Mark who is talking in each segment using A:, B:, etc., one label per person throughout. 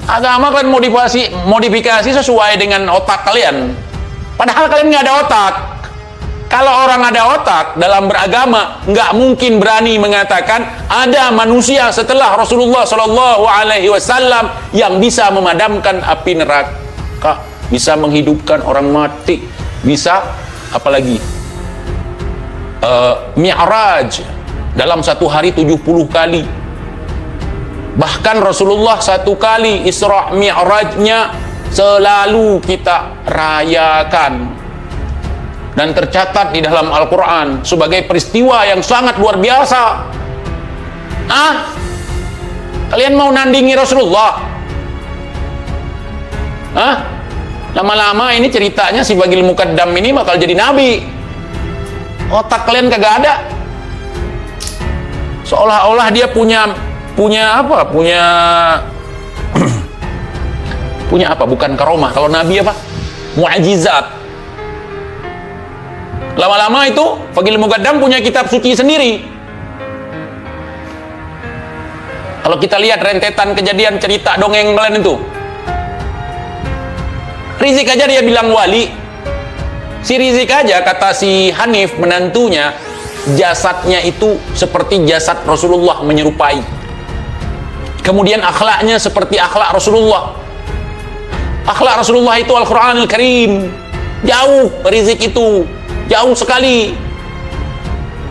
A: Agama kan modifikasi sesuai dengan otak kalian. Padahal kalian nggak ada otak. Kalau orang ada otak dalam beragama, nggak mungkin berani mengatakan ada manusia setelah Rasulullah Shallallahu Alaihi Wasallam yang bisa memadamkan api neraka, bisa menghidupkan orang mati, bisa apalagi Mi'raj dalam satu hari 70 kali. Bahkan Rasulullah satu kali Isra Mi'rajnya selalu kita rayakan dan tercatat di dalam Al-Quran sebagai peristiwa yang sangat luar biasa. Kalian mau nandingi Rasulullah? Lama-lama ini ceritanya si Bagil Mukaddam ini bakal jadi nabi. Otak kalian kagak ada. Seolah-olah dia punya apa? Punya apa? Bukan karomah. Kalau nabi apa? Mu'jizat. Lama-lama itu Bagil Mukaddam punya kitab suci sendiri. Kalau kita lihat rentetan kejadian cerita dongeng kalian itu, Rizik aja dia bilang wali. Si Rizik aja, kata si Hanif menantunya, jasadnya itu seperti jasad Rasulullah, menyerupai. Kemudian akhlaknya seperti akhlak Rasulullah. Akhlak Rasulullah itu Al-Quranul Karim. Jauh Rizik itu, jauh sekali.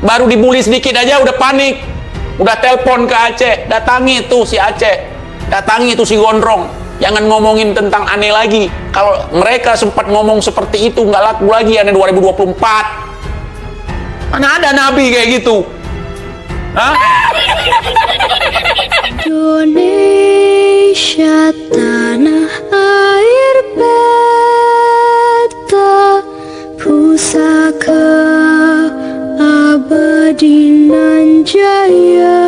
A: Baru dibully sedikit aja udah panik, udah telepon ke Aceh, datangi itu si Aceh, datangi itu si Gondrong, jangan ngomongin tentang aneh lagi. Kalau mereka sempat ngomong seperti itu nggak laku lagi aneh 2024. Mana ada nabi kayak gitu?
B: Indonesia tanah air beta, pusaka abadi nan jaya.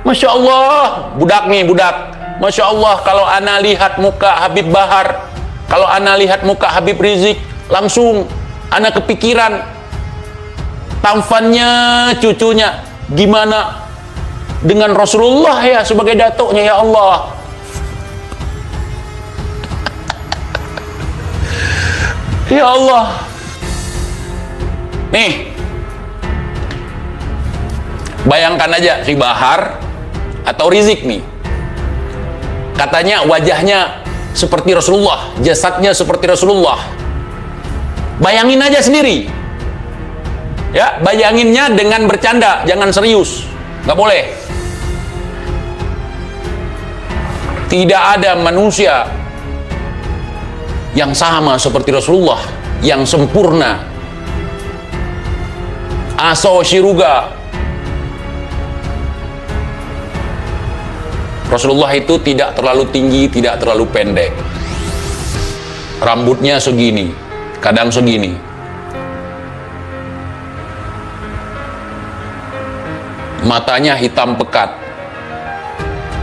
A: Masya Allah, budak nih, budak. Masya Allah, kalau ana lihat muka Habib Bahar, kalau ana lihat muka Habib Rizik, langsung ana kepikiran tamfannya cucunya. Gimana dengan Rasulullah ya sebagai datuknya, ya Allah. Ya Allah. Nih, bayangkan aja si Bahar atau Rizik nih, katanya wajahnya seperti Rasulullah, jasadnya seperti Rasulullah. Bayangin aja sendiri. Ya, bayanginnya dengan bercanda, jangan serius. Nggak boleh. Tidak ada manusia yang sama seperti Rasulullah, yang sempurna. Aso Shiruga. Rasulullah itu tidak terlalu tinggi, tidak terlalu pendek. Rambutnya segini, kadang segini. Matanya hitam pekat.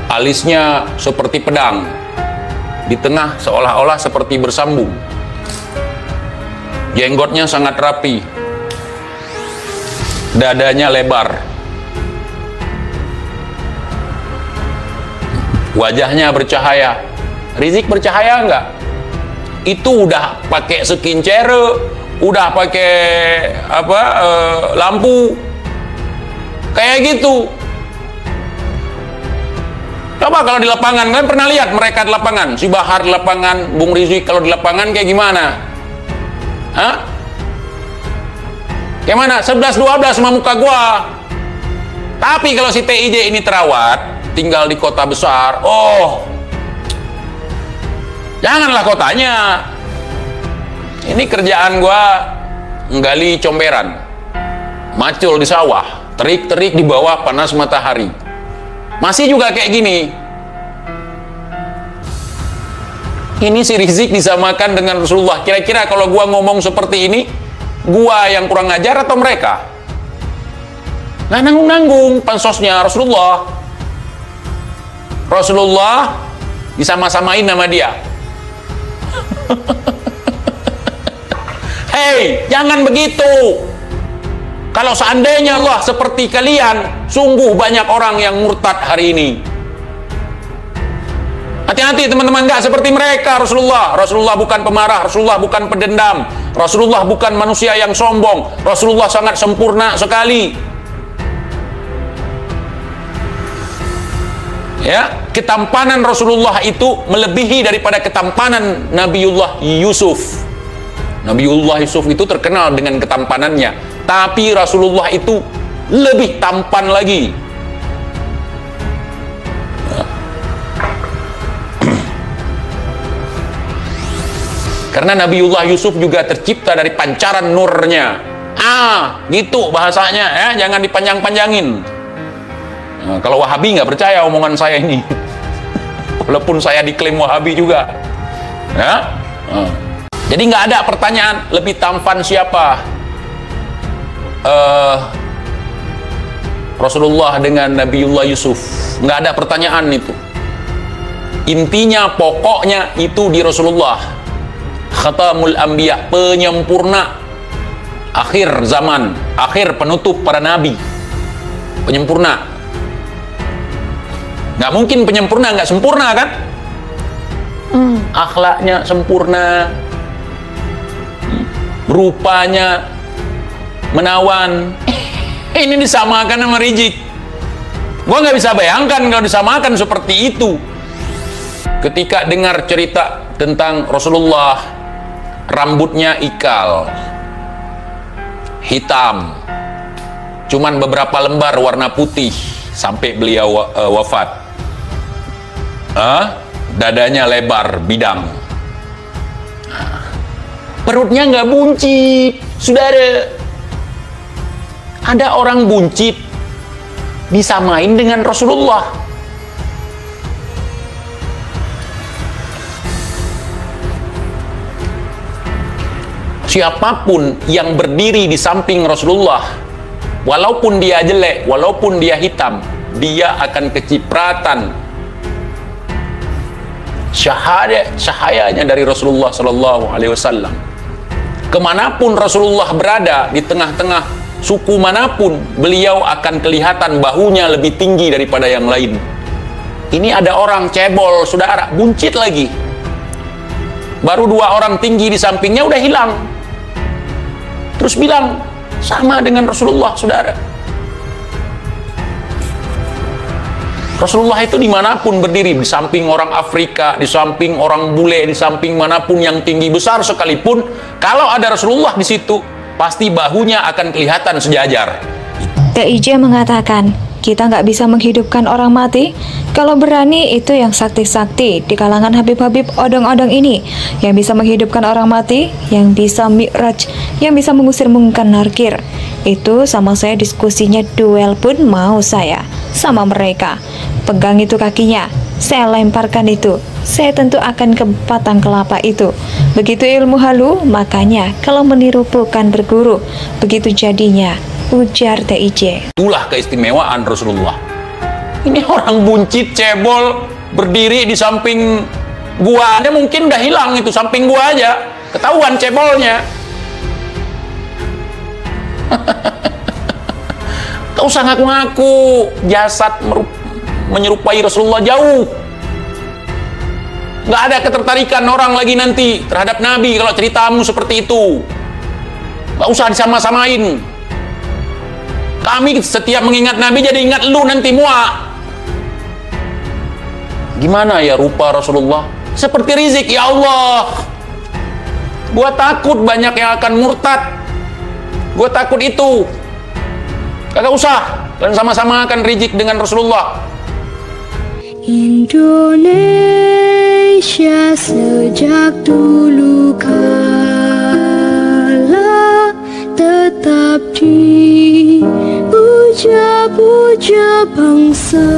A: Alisnya seperti pedang. Di tengah seolah-olah seperti bersambung. Jenggotnya sangat rapi. Dadanya lebar. Wajahnya bercahaya. Rizik bercahaya enggak? Itu udah pakai skincare, udah pakai apa, lampu kayak gitu. Coba kalau di lapangan, kan pernah lihat mereka di lapangan, si Bahar di lapangan, Bung Rizik kalau di lapangan kayak gimana? Kayak mana? 11-12 sama muka gua. Tapi kalau si TIJ ini terawat, tinggal di kota besar, oh, janganlah kotanya. Ini kerjaan gua nggali comberan, macul di sawah, terik-terik di bawah panas matahari. Masih juga kayak gini. Ini si Rizik disamakan dengan Rasulullah. Kira-kira kalau gua ngomong seperti ini, gua yang kurang ajar atau mereka? Nggak nanggung-nanggung pansosnya Rasulullah. Rasulullah disama-samain nama dia. Hei, jangan begitu. Kalau seandainya Allah seperti kalian, sungguh banyak orang yang murtad hari ini. hati-hati teman-teman, nggak seperti mereka. Rasulullah bukan pemarah, Rasulullah bukan pendendam, Rasulullah bukan manusia yang sombong, Rasulullah sangat sempurna sekali. Ya, ketampanan Rasulullah itu melebihi daripada ketampanan Nabiullah Yusuf. Nabiullah Yusuf itu terkenal dengan ketampanannya, tapi Rasulullah itu lebih tampan lagi. Karena Nabiullah Yusuf juga tercipta dari pancaran nurnya. Gitu bahasanya ya, jangan dipanjang-panjangin. Nah, kalau Wahabi nggak percaya omongan saya ini, walaupun saya diklaim Wahabi juga. Ya. Jadi nggak ada pertanyaan lebih tampan siapa, Rasulullah dengan Nabiullah Yusuf. Nggak ada pertanyaan itu. Intinya, pokoknya itu di Rasulullah. Khatamul Anbiya, penyempurna akhir zaman, akhir penutup para nabi, penyempurna. Nggak mungkin penyempurna nggak sempurna kan? Akhlaknya sempurna, rupanya menawan. Ini disamakan sama Rizik. Gua nggak bisa bayangkan kalau disamakan seperti itu. Ketika dengar cerita tentang Rasulullah, rambutnya ikal, hitam, cuman beberapa lembar warna putih sampai beliau wafat. Dadanya lebar bidang, perutnya nggak buncit. Saudara, ada orang buncit disamain dengan Rasulullah. Siapapun yang berdiri di samping Rasulullah, walaupun dia jelek, walaupun dia hitam, dia akan kecipratan cahayanya dari Rasulullah Sallallahu Alaihi Wasallam. Kemanapun Rasulullah berada, di tengah-tengah suku manapun, beliau akan kelihatan bahunya lebih tinggi daripada yang lain. Ini ada orang cebol, saudara, buncit lagi. Baru 2 orang tinggi di sampingnya udah hilang. Terus bilang sama dengan Rasulullah, saudara. Rasulullah itu dimanapun berdiri, di samping orang Afrika, di samping orang bule, di samping manapun yang tinggi besar sekalipun, kalau ada Rasulullah di situ, pasti bahunya akan kelihatan sejajar.
C: TIJ mengatakan, kita nggak bisa menghidupkan orang mati. Kalau berani itu yang sakti-sakti di kalangan Habib-Habib odong-odong ini, yang bisa menghidupkan orang mati, yang bisa mi'raj, yang bisa mengusir mungkar nakir. Itu sama saya diskusinya duel pun mau saya sama mereka. Pegang itu kakinya, saya lemparkan itu, saya tentu akan ke batang kelapa itu. Begitu ilmu halu, makanya kalau meniru bukan berguru. Begitu jadinya, ujar TIJ.
A: Itulah keistimewaan Rasulullah. Ini orang buncit, cebol, berdiri di samping gua. Dia mungkin udah hilang itu, samping gua aja. Ketahuan cebolnya. Gak usah ngaku-ngaku jasad menyerupai Rasulullah, jauh. Gak ada ketertarikan orang lagi nanti terhadap Nabi kalau ceritamu seperti itu. Gak usah disama-samain. Kami setiap mengingat Nabi jadi ingat lu nanti muak. Gimana ya rupa Rasulullah? Seperti Rizik, ya Allah. Gua takut banyak yang akan murtad. Gua takut itu. Kagak usah. Dan sama-sama akan Rizik dengan Rasulullah.
B: Indonesia sejak dulu kala tetap dipuja-puja bangsa.